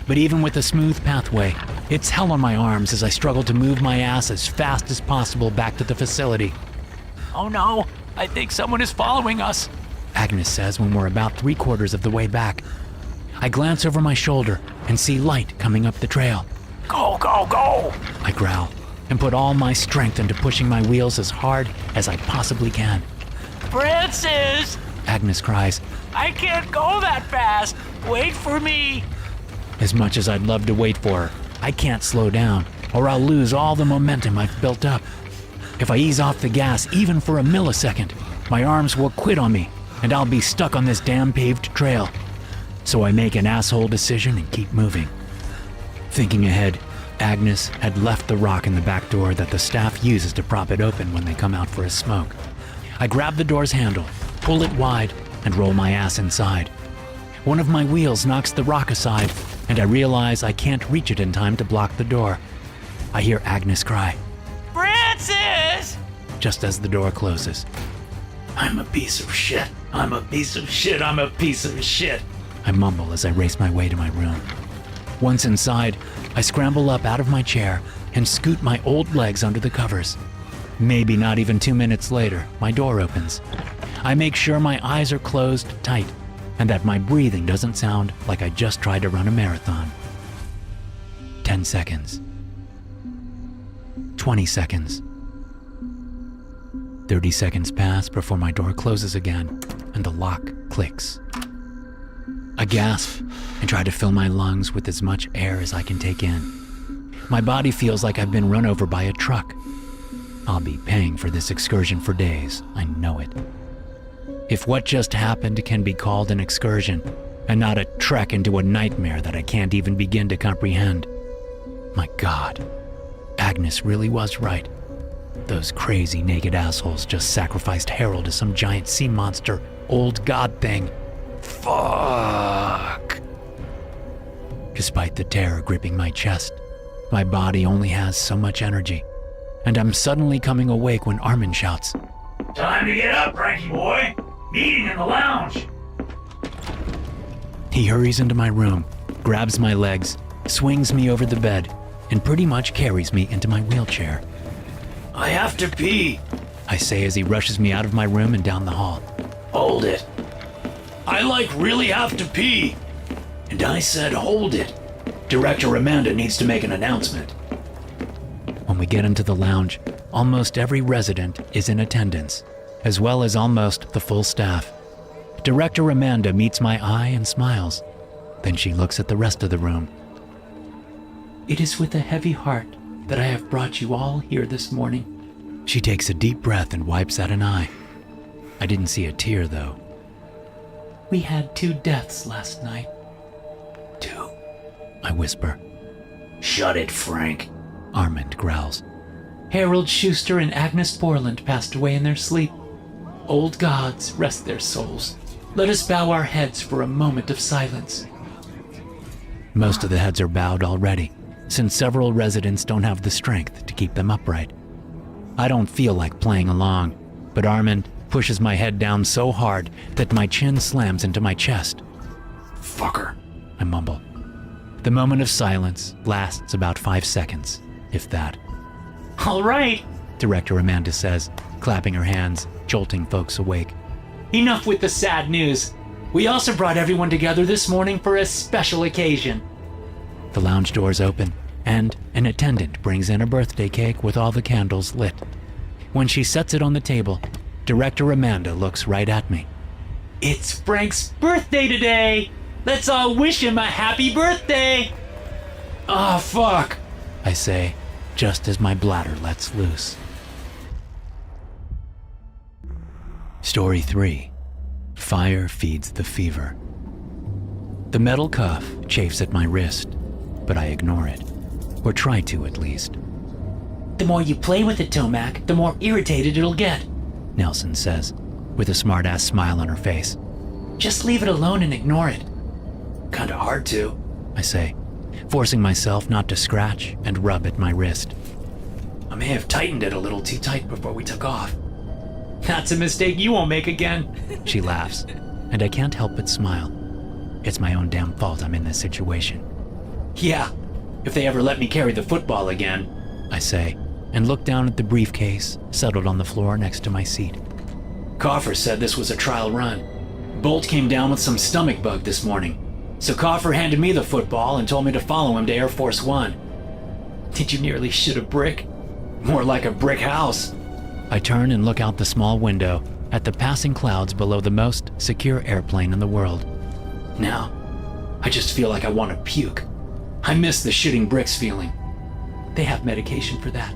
But even with a smooth pathway, it's hell on my arms as I struggle to move my ass as fast as possible back to the facility. Oh no, I think someone is following us, Agnes says when we're about 3/4 of the way back. I glance over my shoulder and see light coming up the trail. Go, go, go, I growl and put all my strength into pushing my wheels as hard as I possibly can. Francis! Agnes cries. I can't go that fast. Wait for me. As much as I'd love to wait for her, I can't slow down or I'll lose all the momentum I've built up. If I ease off the gas even for a millisecond, my arms will quit on me and I'll be stuck on this damn paved trail. So I make an asshole decision and keep moving. Thinking ahead, Agnes had left the rock in the back door that the staff uses to prop it open when they come out for a smoke. I grab the door's handle, pull it wide, and roll my ass inside. One of my wheels knocks the rock aside, and I realize I can't reach it in time to block the door. I hear Agnes cry, Francis! just as the door closes. I'm a piece of shit. I'm a piece of shit. I'm a piece of shit. I mumble as I race my way to my room. Once inside, I scramble up out of my chair and scoot my old legs under the covers. Maybe not even 2 minutes later, my door opens. I make sure my eyes are closed tight and that my breathing doesn't sound like I just tried to run a marathon. 10 seconds. 20 seconds. 30 seconds pass before my door closes again and the lock clicks. I gasp and try to fill my lungs with as much air as I can take in. My body feels like I've been run over by a truck. I'll be paying for this excursion for days, I know it. If what just happened can be called an excursion and not a trek into a nightmare that I can't even begin to comprehend. My God, Agnes really was right. Those crazy naked assholes just sacrificed Harold to some giant sea monster, old god thing. Fuck. Despite the terror gripping my chest, my body only has so much energy, and I'm suddenly coming awake when Armin shouts, Time to get up, Frankie boy. Meeting in the lounge. He hurries into my room, grabs my legs, swings me over the bed, and pretty much carries me into my wheelchair. I have to pee. I say as he rushes me out of my room and down the hall. Hold it. I really have to pee. And I said hold it. Director Amanda needs to make an announcement. When we get into the lounge, almost every resident is in attendance, as well as almost the full staff. Director Amanda meets my eye and smiles. Then she looks at the rest of the room. It is with a heavy heart that I have brought you all here this morning. She takes a deep breath and wipes at an eye. I didn't see a tear, though. We had 2 deaths last night. 2? I whisper. Shut it, Frank. Armand growls. Harold Schuster and Agnes Borland passed away in their sleep. Old gods, rest their souls. Let us bow our heads for a moment of silence. Most of the heads are bowed already, since several residents don't have the strength to keep them upright. I don't feel like playing along, but Armand pushes my head down so hard that my chin slams into my chest. Fucker, I mumble. The moment of silence lasts about 5 seconds, if that. All right, Director Amanda says, clapping her hands, jolting folks awake. Enough with the sad news. We also brought everyone together this morning for a special occasion. The lounge doors open, and an attendant brings in a birthday cake with all the candles lit. When she sets it on the table, Director Amanda looks right at me. It's Frank's birthday today! Let's all wish him a happy birthday! Ah, fuck, I say, just as my bladder lets loose. Story 3. Fire feeds the fever. The metal cuff chafes at my wrist, but I ignore it, or try to at least. The more you play with it, Tomac, the more irritated it'll get, Nelson says, with a smart-ass smile on her face. Just leave it alone and ignore it. Kinda hard to, I say, forcing myself not to scratch and rub at my wrist. I may have tightened it a little too tight before we took off. That's a mistake you won't make again, she laughs, and I can't help but smile. It's my own damn fault I'm in this situation. Yeah, if they ever let me carry the football again, I say, and look down at the briefcase settled on the floor next to my seat. Coffer said this was a trial run. Bolt came down with some stomach bug this morning, so Coffer handed me the football and told me to follow him to Air Force One. Did you nearly shit a brick? More like a brick house. I turn and look out the small window at the passing clouds below the most secure airplane in the world. Now, I just feel like I want to puke. I miss the shitting bricks feeling. They have medication for that.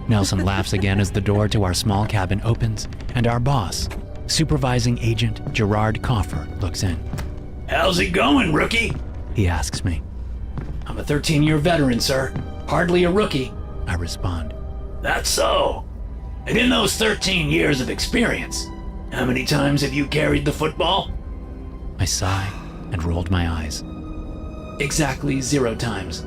Nelson laughs again as the door to our small cabin opens and our boss, Supervising Agent Gerard Coffer, looks in. How's it going, rookie? He asks me. I'm a 13-year veteran, sir. Hardly a rookie, I respond. That's so. And in those 13 years of experience, how many times have you carried the football? I sigh and rolled my eyes. Exactly 0 times.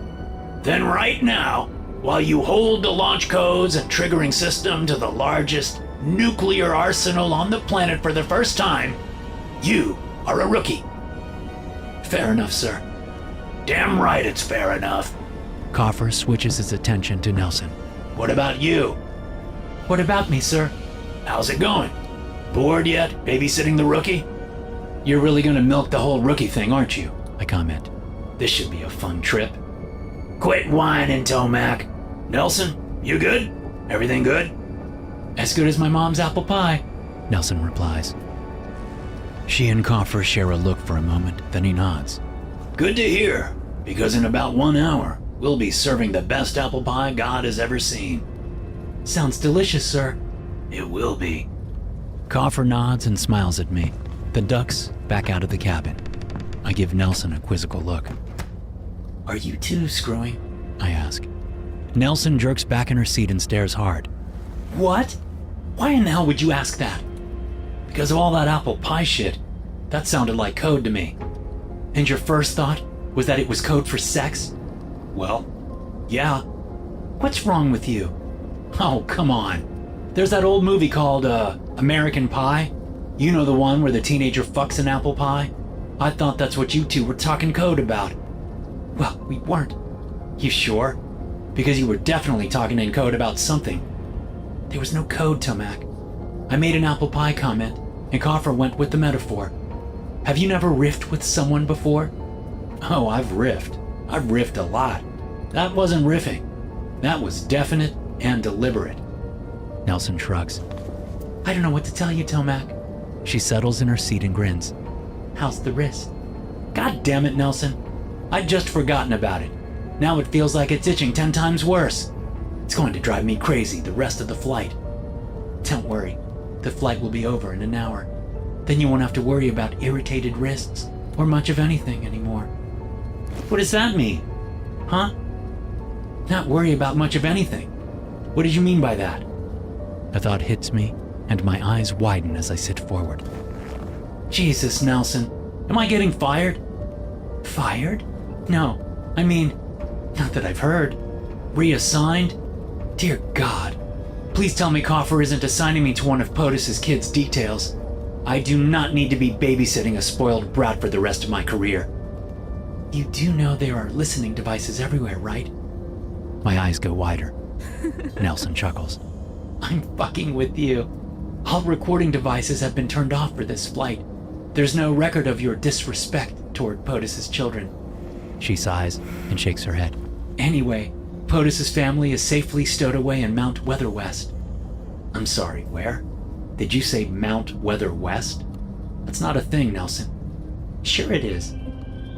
Then right now, while you hold the launch codes and triggering system to the largest nuclear arsenal on the planet for the first time, you are a rookie. Fair enough, sir. Damn right it's fair enough. Coffer switches his attention to Nelson. What about you? What about me, sir? How's it going? Bored yet, babysitting the rookie? You're really gonna milk the whole rookie thing, aren't you? I comment. This should be a fun trip. Quit whining, Tomac. Nelson, you good? Everything good? As good as my mom's apple pie, Nelson replies. She and Coffer share a look for a moment, then he nods. Good to hear, because in about 1 hour, we'll be serving the best apple pie God has ever seen. Sounds delicious, sir. It will be. Coffer nods and smiles at me, then ducks back out of the cabin. I give Nelson a quizzical look. Are you too screwy? I ask. Nelson jerks back in her seat and stares hard. What? Why in the hell would you ask that? Because of all that apple pie shit, that sounded like code to me. And your first thought was that it was code for sex? Well, yeah. What's wrong with you? Oh, come on. There's that old movie called, American Pie. You know the one where the teenager fucks an apple pie? I thought that's what you two were talking code about. Well, we weren't. You sure? Because you were definitely talking in code about something. There was no code, Tomac. I made an apple pie comment, and Coffer went with the metaphor. Have you never riffed with someone before? Oh, I've riffed. I've riffed a lot. That wasn't riffing. That was definite and deliberate. Nelson shrugs. I don't know what to tell you, Tomac. She settles in her seat and grins. How's the wrist? God damn it, Nelson. I'd just forgotten about it. Now it feels like it's itching 10 times worse. It's going to drive me crazy the rest of the flight. Don't worry. The flight will be over in an hour. Then you won't have to worry about irritated wrists or much of anything anymore. What does that mean? Huh? Not worry about much of anything. What did you mean by that? A thought hits me, and my eyes widen as I sit forward. Jesus, Nelson. Am I getting fired? Fired? No. I mean, not that I've heard. Reassigned? Dear God. Please tell me Coffer isn't assigning me to one of POTUS's kids' details. I do not need to be babysitting a spoiled brat for the rest of my career. You do know there are listening devices everywhere, right? My eyes go wider. Nelson chuckles. I'm fucking with you. All recording devices have been turned off for this flight. There's no record of your disrespect toward POTUS's children. She sighs and shakes her head. Anyway, POTUS's family is safely stowed away in Mount Weather West. I'm sorry, where? Did you say Mount Weather West? That's not a thing, Nelson. Sure it is.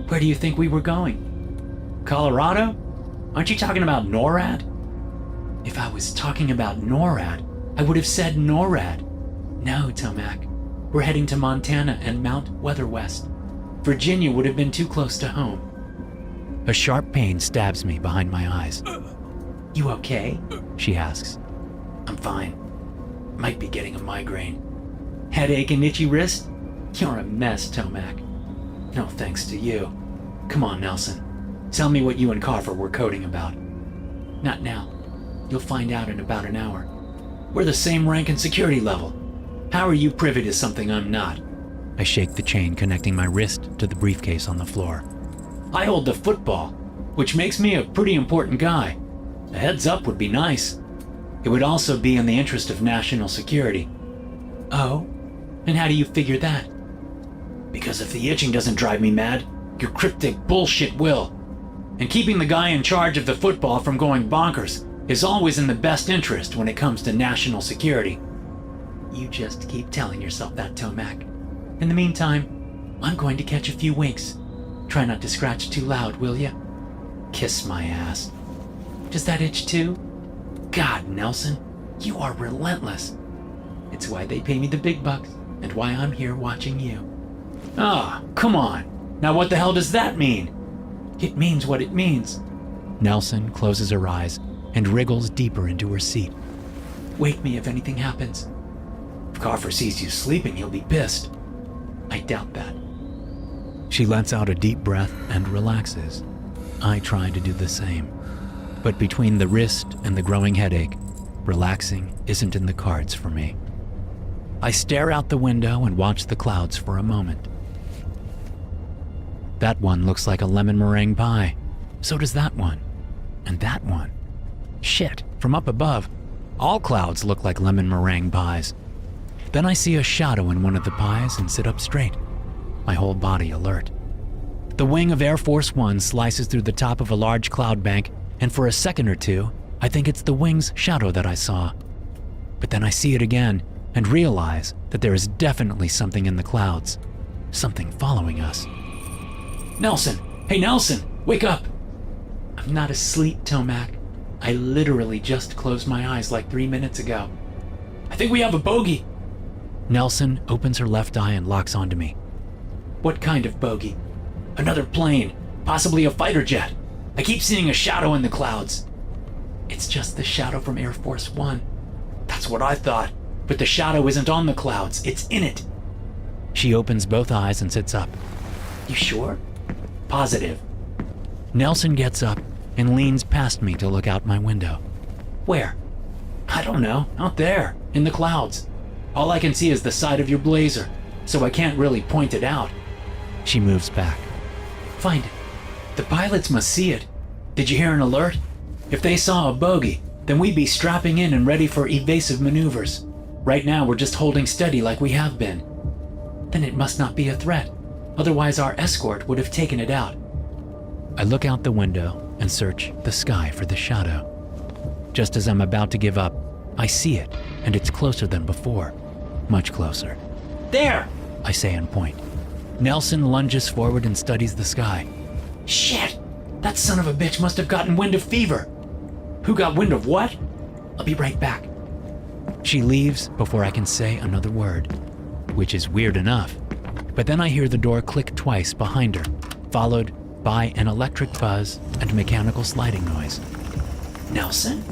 Where do you think we were going? Colorado? Aren't you talking about NORAD? If I was talking about NORAD, I would have said NORAD. No, Tomac. We're heading to Montana and Mount Weather West. Virginia would have been too close to home. A sharp pain stabs me behind my eyes. You okay? She asks. I'm fine. Might be getting a migraine. Headache and itchy wrist? You're a mess, Tomac. No thanks to you. Come on, Nelson. Tell me what you and Coffer were coding about. Not now. You'll find out in about an hour. We're the same rank and security level. How are you privy to something I'm not? I shake the chain connecting my wrist to the briefcase on the floor. I hold the football, which makes me a pretty important guy. A heads up would be nice. It would also be in the interest of national security. Oh? And how do you figure that? Because if the itching doesn't drive me mad, your cryptic bullshit will. And keeping the guy in charge of the football from going bonkers is always in the best interest when it comes to national security. You just keep telling yourself that, Tomac. In the meantime, I'm going to catch a few winks. Try not to scratch too loud, will ya? Kiss my ass. Does that itch too? God, Nelson, you are relentless. It's why they pay me the big bucks, and why I'm here watching you. Ah, come on. Now what the hell does that mean? It means what it means. Nelson closes her eyes and wriggles deeper into her seat. Wake me if anything happens. If Coffer sees you sleeping, he'll be pissed. I doubt that. She lets out a deep breath and relaxes. I try to do the same. But between the wrist and the growing headache, relaxing isn't in the cards for me. I stare out the window and watch the clouds for a moment. That one looks like a lemon meringue pie. So does that one. And that one. Shit, from up above, all clouds look like lemon meringue pies. Then I see a shadow in one of the pies and sit up straight, my whole body alert. The wing of Air Force One slices through the top of a large cloud bank, and for a second or two, I think it's the wing's shadow that I saw. But then I see it again and realize that there is definitely something in the clouds. Something following us. Nelson! Hey, Nelson! Wake up! I'm not asleep, Tomac. I literally just closed my eyes like 3 minutes ago. I think we have a bogey. Nelson opens her left eye and locks onto me. What kind of bogey? Another plane, possibly a fighter jet. I keep seeing a shadow in the clouds. It's just the shadow from Air Force One. That's what I thought, but the shadow isn't on the clouds, it's in it. She opens both eyes and sits up. You sure? Positive. Nelson gets up and leans past me to look out my window. Where? I don't know, out there, in the clouds. All I can see is the side of your blazer, so I can't really point it out. She moves back. Find it. The pilots must see it. Did you hear an alert? If they saw a bogey, then we'd be strapping in and ready for evasive maneuvers. Right now, we're just holding steady like we have been. Then it must not be a threat. Otherwise, our escort would have taken it out. I look out the window and search the sky for the shadow. Just as I'm about to give up, I see it, and it's closer than before. Much closer. There! I say and point. Nelson lunges forward and studies the sky. Shit! That son of a bitch must have gotten wind of fever. Who got wind of what? I'll be right back. She leaves before I can say another word, which is weird enough. But then I hear the door click twice behind her, followed by an electric buzz and mechanical sliding noise. Nelson?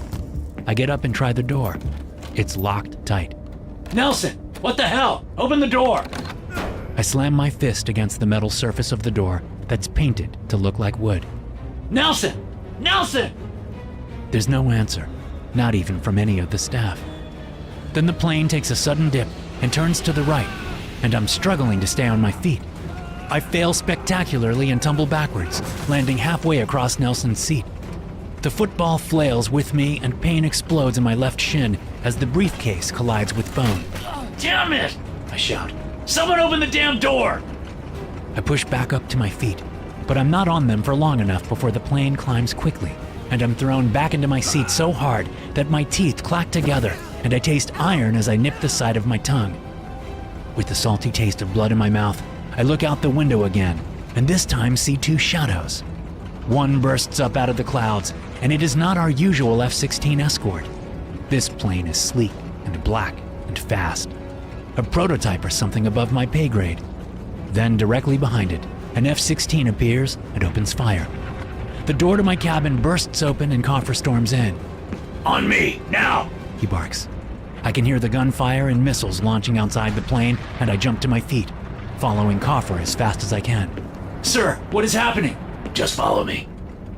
I get up and try the door. It's locked tight. Nelson! What the hell? Open the door! I slam my fist against the metal surface of the door that's painted to look like wood. Nelson! Nelson! There's no answer, not even from any of the staff. Then the plane takes a sudden dip and turns to the right, and I'm struggling to stay on my feet. I fail spectacularly and tumble backwards, landing halfway across Nelson's seat. The football flails with me and pain explodes in my left shin as the briefcase collides with bone. Oh, damn it! I shout. Someone open the damn door! I push back up to my feet, but I'm not on them for long enough before the plane climbs quickly, and I'm thrown back into my seat so hard that my teeth clack together and I taste iron as I nip the side of my tongue. With the salty taste of blood in my mouth, I look out the window again, and this time see two shadows. One bursts up out of the clouds, and it is not our usual F-16 escort. This plane is sleek and black and fast. A prototype or something above my pay grade. Then directly behind it, an F-16 appears and opens fire. The door to my cabin bursts open and Coffer storms in. On me, now! He barks. I can hear the gunfire and missiles launching outside the plane, and I jump to my feet, following Coffer as fast as I can. Sir, what is happening? Just follow me.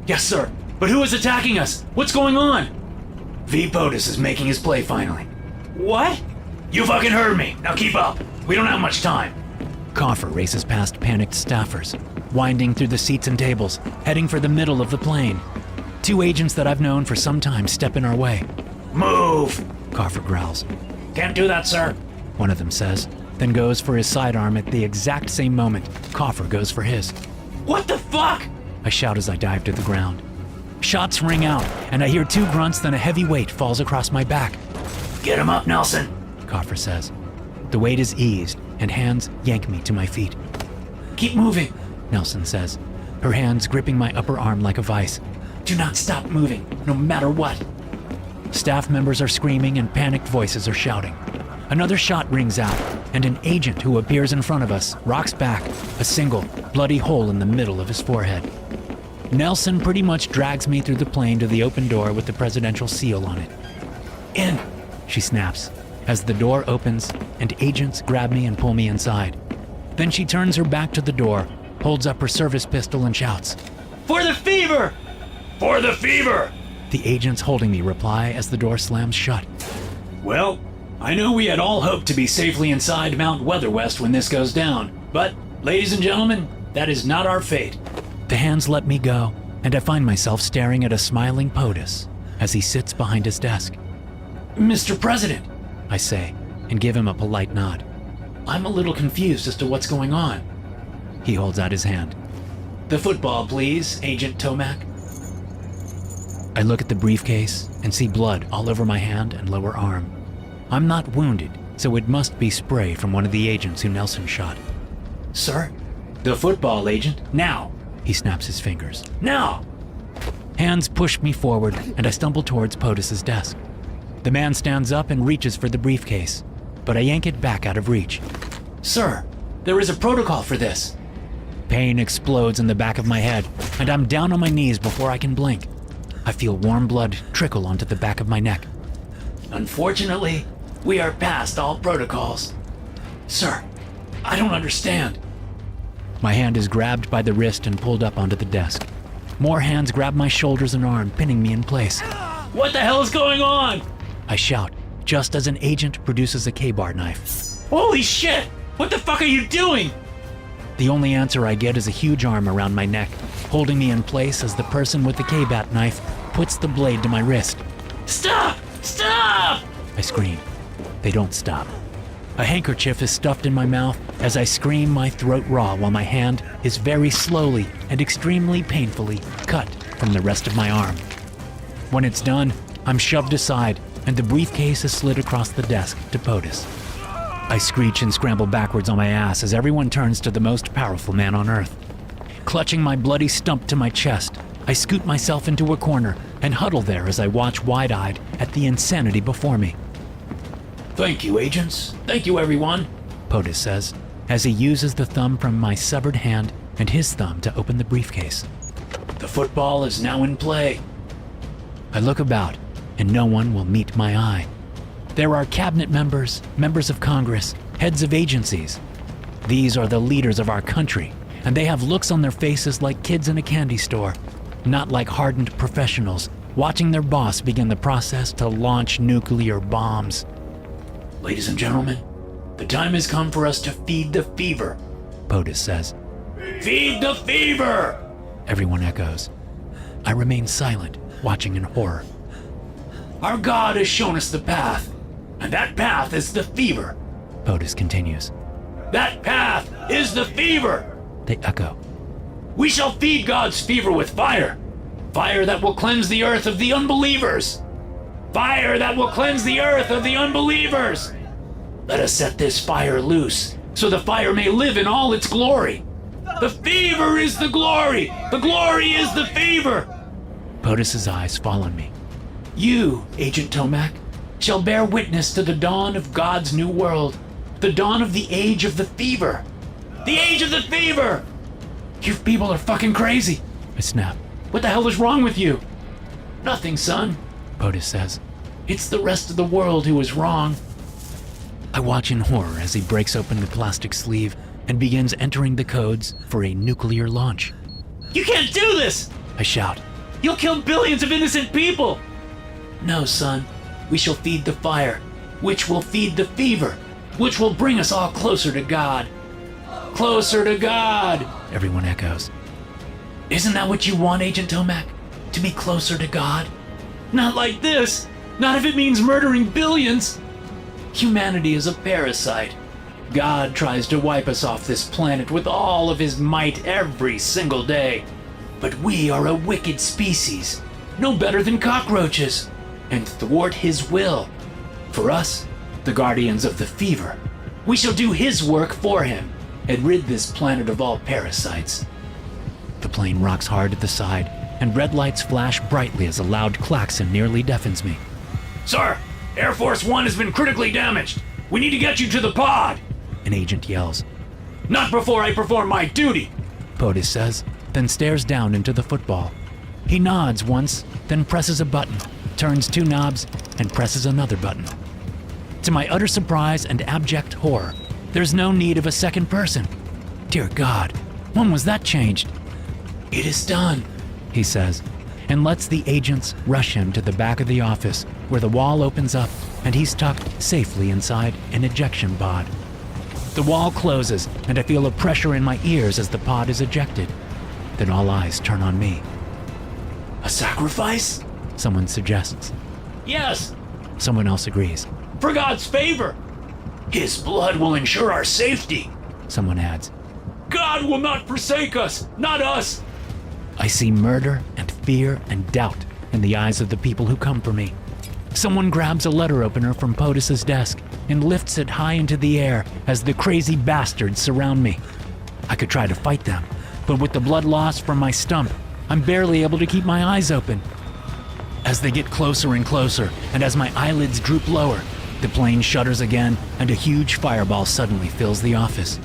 Yes, sir. But who is attacking us? What's going on? V. POTUS is making his play finally. What? You fucking heard me. Now keep up. We don't have much time. Coffer races past panicked staffers, winding through the seats and tables, heading for the middle of the plane. Two agents that I've known for some time step in our way. Move! Coffer growls. Can't do that, sir. One of them says, then goes for his sidearm at the exact same moment Coffer goes for his. What the fuck? I shout as I dive to the ground. Shots ring out, and I hear two grunts, then a heavy weight falls across my back. Get him up, Nelson, Coffer says. The weight is eased, and hands yank me to my feet. Keep moving, Nelson says, her hands gripping my upper arm like a vice. Do not stop moving, no matter what. Staff members are screaming and panicked voices are shouting. Another shot rings out, and an agent who appears in front of us rocks back, a single, bloody hole in the middle of his forehead. Nelson pretty much drags me through the plane to the open door with the presidential seal on it. In, she snaps, as the door opens and agents grab me and pull me inside. Then she turns her back to the door, holds up her service pistol and shouts, For the fever! For the fever! The agents holding me reply as the door slams shut. Well, I know we had all hoped to be safely inside Mount Weatherwest when this goes down, but, ladies and gentlemen, that is not our fate. The hands let me go, and I find myself staring at a smiling POTUS as he sits behind his desk. Mr. President, I say, and give him a polite nod. I'm a little confused as to what's going on. He holds out his hand. The football, please, Agent Tomac. I look at the briefcase and see blood all over my hand and lower arm. I'm not wounded, so it must be spray from one of the agents who Nelson shot. Sir? The football agent? Now! He snaps his fingers. Now! Hands push me forward, and I stumble towards POTUS's desk. The man stands up and reaches for the briefcase, but I yank it back out of reach. Sir, there is a protocol for this. Pain explodes in the back of my head, and I'm down on my knees before I can blink. I feel warm blood trickle onto the back of my neck. Unfortunately, we are past all protocols. Sir, I don't understand. My hand is grabbed by the wrist and pulled up onto the desk. More hands grab my shoulders and arm, pinning me in place. What the hell is going on? I shout, just as an agent produces a K-bar knife. Holy shit! What the fuck are you doing? The only answer I get is a huge arm around my neck, holding me in place as the person with the K-bat knife puts the blade to my wrist. Stop! Stop! I scream. They don't stop. A handkerchief is stuffed in my mouth as I scream, my throat raw, while my hand is very slowly and extremely painfully cut from the rest of my arm. When it's done, I'm shoved aside and the briefcase is slid across the desk to POTUS. I screech and scramble backwards on my ass as everyone turns to the most powerful man on Earth. Clutching my bloody stump to my chest, I scoot myself into a corner and huddle there as I watch wide-eyed at the insanity before me. Thank you, agents. Thank you, everyone, POTUS says, as he uses the thumb from my severed hand and his thumb to open the briefcase. The football is now in play. I look about, and no one will meet my eye. There are cabinet members, members of Congress, heads of agencies. These are the leaders of our country, and they have looks on their faces like kids in a candy store, not like hardened professionals watching their boss begin the process to launch nuclear bombs. Ladies and gentlemen, the time has come for us to feed the fever. POTUS says. Feed the fever! Everyone echoes. I remain silent, watching in horror. Our God has shown us the path, and that path is the fever. POTUS continues. That path is the fever! They echo. We shall feed God's fever with fire. Fire that will cleanse the earth of the unbelievers. Fire that will cleanse the earth of the unbelievers. Let us set this fire loose, so the fire may live in all its glory. The fever is the glory! The glory is the fever! POTUS's eyes fall on me. You, Agent Tomac, shall bear witness to the dawn of God's new world. The dawn of the age of the fever. The age of the fever! You people are fucking crazy. I snap. What the hell is wrong with you? Nothing, son, POTUS says. It's the rest of the world who is wrong. I watch in horror as he breaks open the plastic sleeve and begins entering the codes for a nuclear launch. You can't do this! I shout. You'll kill billions of innocent people! No, son. We shall feed the fire, which will feed the fever, which will bring us all closer to God. Closer to God! Everyone echoes. Isn't that what you want, Agent Tomac? To be closer to God? Not like this! Not if it means murdering billions! Humanity is a parasite. God tries to wipe us off this planet with all of his might every single day. But we are a wicked species, no better than cockroaches, and thwart his will. For us, the guardians of the fever, we shall do his work for him and rid this planet of all parasites. The plane rocks hard at the side, and red lights flash brightly as a loud klaxon nearly deafens me. Sir, Air Force One has been critically damaged. We need to get you to the pod! An agent yells. Not before I perform my duty! POTUS says, then stares down into the football. He nods once, then presses a button, turns two knobs, and presses another button. To my utter surprise and abject horror, there's no need of a second person. Dear God, when was that changed? It is done, he says, and lets the agents rush him to the back of the office, where the wall opens up and he's tucked safely inside an ejection pod. The wall closes, and I feel a pressure in my ears as the pod is ejected. Then all eyes turn on me. A sacrifice? Someone suggests. Yes, Someone else agrees. for God's favor. His blood will ensure our safety. Someone adds. God will not forsake us, not us. I see murder and fear and doubt in the eyes of the people who come for me. Someone grabs a letter opener from POTUS's desk and lifts it high into the air as the crazy bastards surround me. I could try to fight them, but with the blood loss from my stump, I'm barely able to keep my eyes open. As they get closer and closer, and as my eyelids droop lower, the plane shudders again and a huge fireball suddenly fills the office.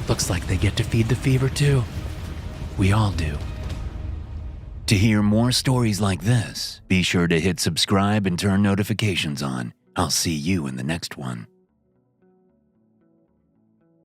Looks like they get to feed the fever too. We all do. To hear more stories like this, be sure to hit subscribe and turn notifications on. I'll see you in the next one.